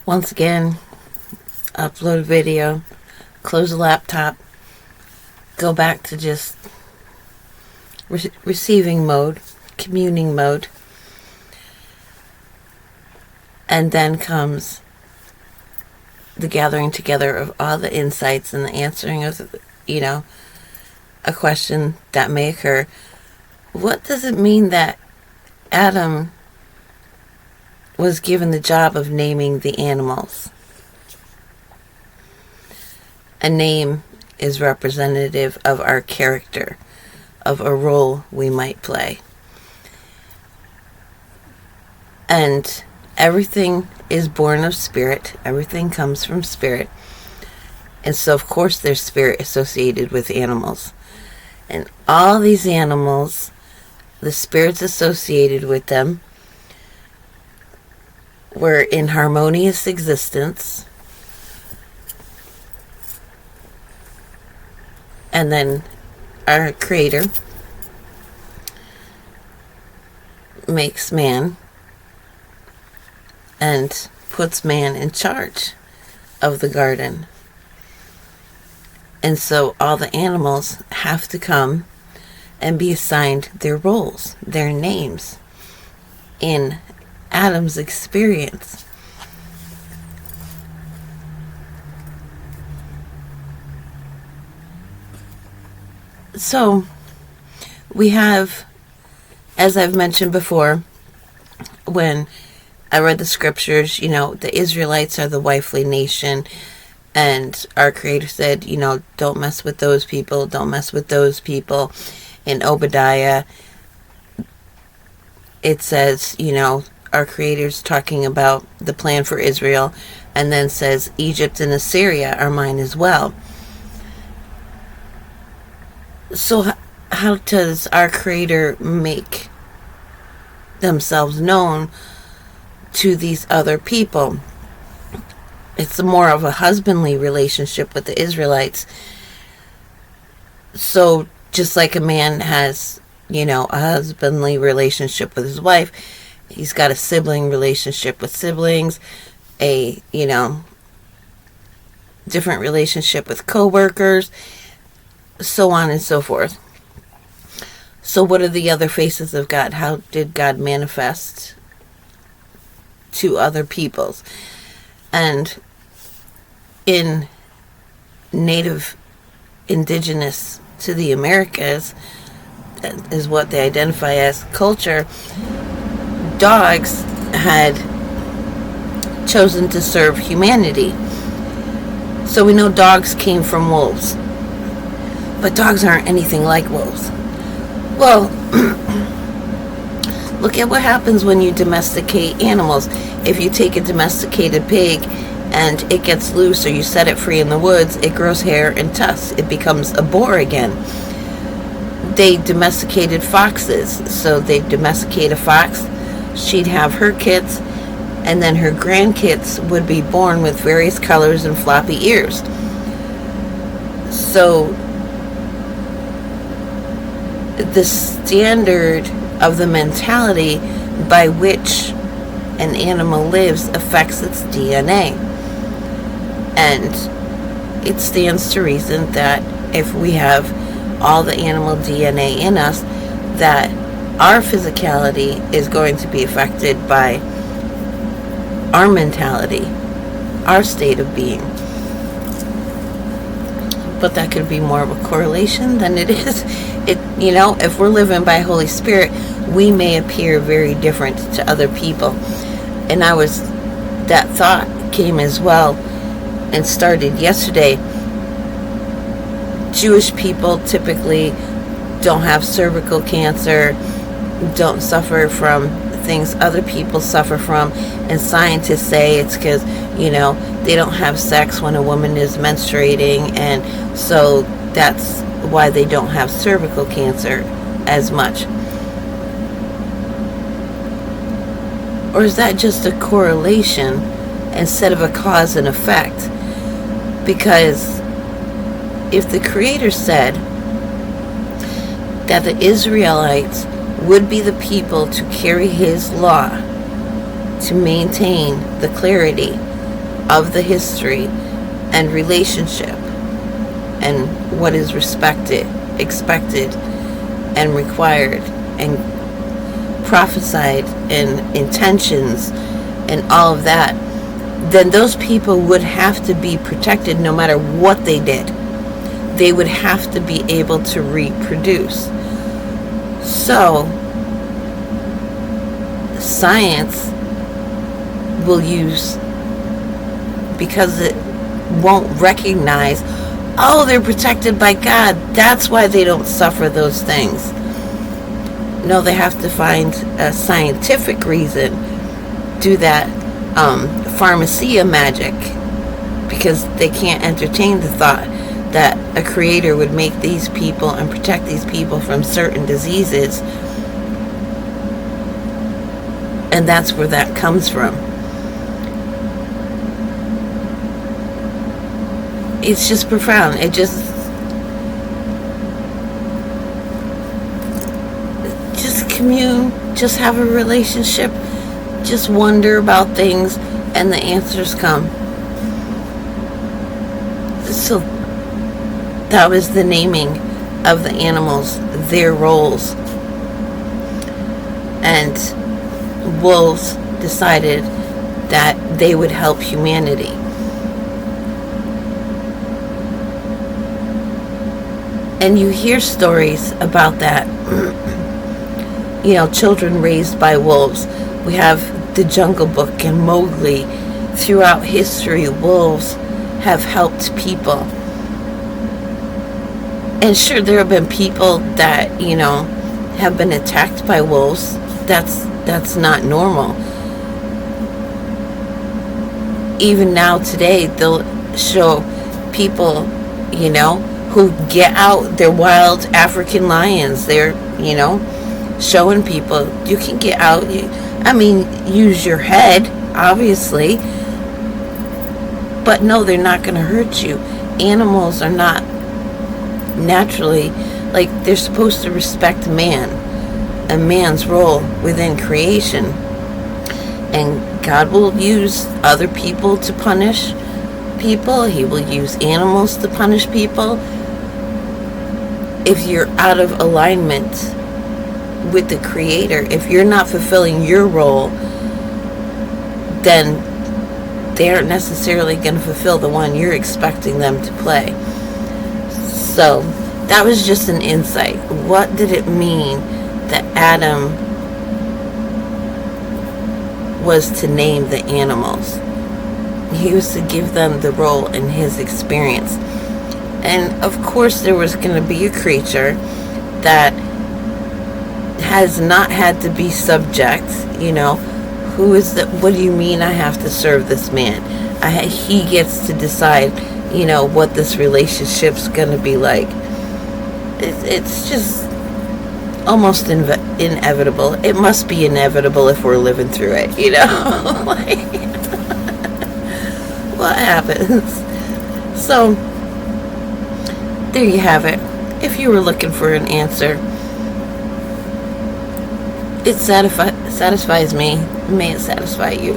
Once again, upload a video, close the laptop, go back to just receiving mode, communing mode, and then comes the gathering together of all the insights and the answering of, a question that may occur. What does it mean that Adam was given the job of naming the animals? A name is representative of our character, of a role we might play. And everything is born of spirit. Everything comes from spirit. And so, of course, there's spirit associated with animals. And all these animals, the spirits associated with them, were in harmonious existence. And then our Creator makes man and puts man in charge of the garden. And so all the animals have to come and be assigned their roles, their names, in Adam's experience. So we have, as I've mentioned before, when I read the scriptures, the Israelites are the wifely nation, and our Creator said, don't mess with those people, don't mess with those people. In Obadiah, it says, our Creator's talking about the plan for Israel, and then says, Egypt and Assyria are mine as well. So how does our Creator make themselves known to these other people? It's more of a husbandly relationship with the Israelites. So just like a man has, a husbandly relationship with his wife, he's got a sibling relationship with siblings, a, different relationship with co-workers, so on and so forth. So what are the other faces of God? How did God manifest to other peoples? And in native, indigenous to the Americas, that is what they identify as culture, dogs had chosen to serve humanity. So we know dogs came from wolves. But dogs aren't anything like wolves. Well, look at what happens when you domesticate animals. If you take a domesticated pig and it gets loose, or you set it free in the woods, it grows hair and tusks. It becomes a boar again. They domesticated foxes. So they domesticate a fox. She'd have her kits, and then her grandkids would be born with various colors and floppy ears. So the standard of the mentality by which an animal lives affects its DNA. And it stands to reason that if we have all the animal DNA in us, that our physicality is going to be affected by our mentality, our state of being. But that could be more of a correlation than it is. If we're living by Holy Spirit, we may appear very different to other people. And that thought came as well and started yesterday. Jewish people typically don't have cervical cancer, don't suffer from things other people suffer from, and scientists say it's because, they don't have sex when a woman is menstruating, and so that's why they don't have cervical cancer as much. Or is that just a correlation instead of a cause and effect? Because if the Creator said that the Israelites would be the people to carry His law, to maintain the clarity of the history and relationship and what is respected, expected, and required, and prophesied, and intentions, and all of that, then those people would have to be protected no matter what they did. They would have to be able to reproduce. So, science will use, because it won't recognize, oh, they're protected by God, that's why they don't suffer those things. No, they have to find a scientific reason, do that pharmacia magic, because they can't entertain the thought that a creator would make these people and protect these people from certain diseases. And that's where that comes from. It's just profound. It just commune, just have a relationship, just wonder about things, and the answers come. So that was the naming of the animals, their roles. And wolves decided that they would help humanity. And you hear stories about that. Children raised by wolves. We have the Jungle Book and Mowgli. Throughout history, wolves have helped people. And sure, there have been people that, have been attacked by wolves. That's not normal. Even now today, they'll show people, who get out their wild African lions. They're, showing people you can get out. Use your head, obviously. But no, they're not going to hurt you. Animals are not naturally, they're supposed to respect man and man's role within creation. And God will use other people to punish people. He will use animals to punish people. If you're out of alignment with the Creator, if you're not fulfilling your role, then they aren't necessarily going to fulfill the one you're expecting them to play. So that was just an insight. What did it mean that Adam was to name the animals? He was to give them the role in his experience. And of course there was going to be a creature that has not had to be subject. Who is the, what do you mean I have to serve this man? He gets to decide, what this relationship's going to be like. It's just almost inevitable. It must be inevitable if we're living through it, what happens? So there you have it. If you were looking for an answer, it satisfies me. May it satisfy you.